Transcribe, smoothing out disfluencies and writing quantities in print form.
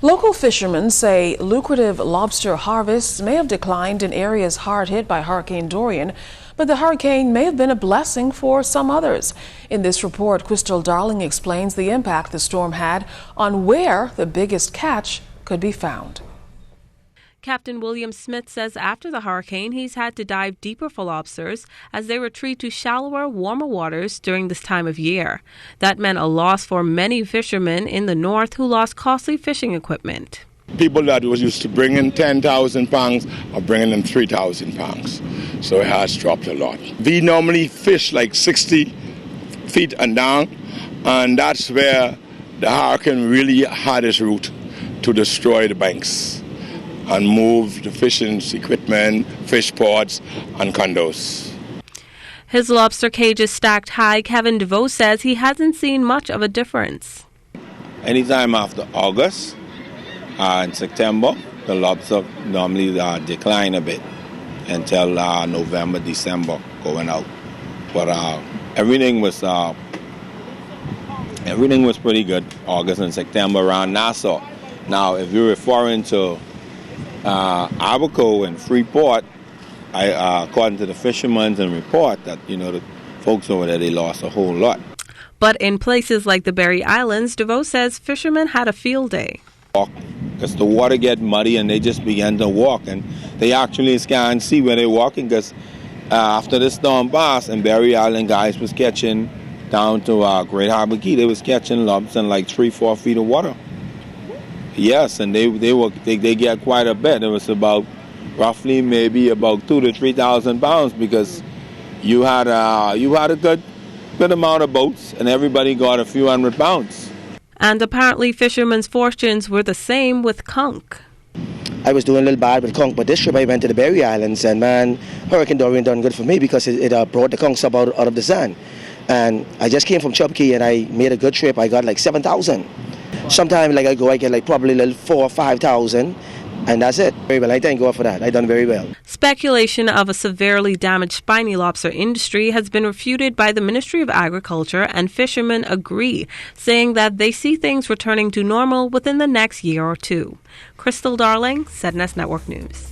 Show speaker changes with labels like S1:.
S1: Local fishermen say lucrative lobster harvests may have declined in areas hard hit by Hurricane Dorian, but the hurricane may have been a blessing for some others. In this report, Crystal Darling explains the impact the storm had on where the biggest catch could be found.
S2: Captain William Smith says after the hurricane, he's had to dive deeper for lobsters as they retreat to shallower, warmer waters during this time of year. That meant a loss for many fishermen in the north who lost costly fishing equipment.
S3: People that was used to bringing 10,000 pounds are bringing in 3,000 pounds. So it has dropped a lot. We normally fish like 60 feet and down, and that's where the hurricane really had its route to destroy the banks and move the fishing equipment, fish pods, and condos.
S2: His lobster cage is stacked high. Kevin DeVoe says he hasn't seen much of a difference.
S4: Anytime after August and September, the lobster normally decline a bit until November, December going out. But everything was pretty good August and September around Nassau. Now, if you're referring to Abaco and Freeport, according to the fishermen and report that, the folks over there, they lost a whole lot.
S2: But in places like the Berry Islands, DeVoe says fishermen had a field day.
S4: Because the water get muddy and they just began to walk, and they actually can't see where they're walking because after the storm passed and Berry Island guys was catching down to Great Harbor Key, they was catching lobster in like 3-4 feet of water. Yes, and they get quite a bit. It was about roughly maybe about 2,000 to 3,000 pounds because you had a good amount of boats and everybody got a few hundred pounds.
S2: And apparently fishermen's fortunes were the same with conch.
S5: I was doing a little bad with conch, but this trip I went to the Berry Islands, and man, Hurricane Dorian done good for me because it brought the conchs up out of the sand. And I just came from Chubkey and I made a good trip. I got like 7,000. Sometimes I get like probably like 4,000 or 5,000, and that's it. Very well. I thank God for that. I done very well.
S2: Speculation of a severely damaged spiny lobster industry has been refuted by the Ministry of Agriculture, and fishermen agree, saying that they see things returning to normal within the next year or two. Crystal Darling, ZNS Network News.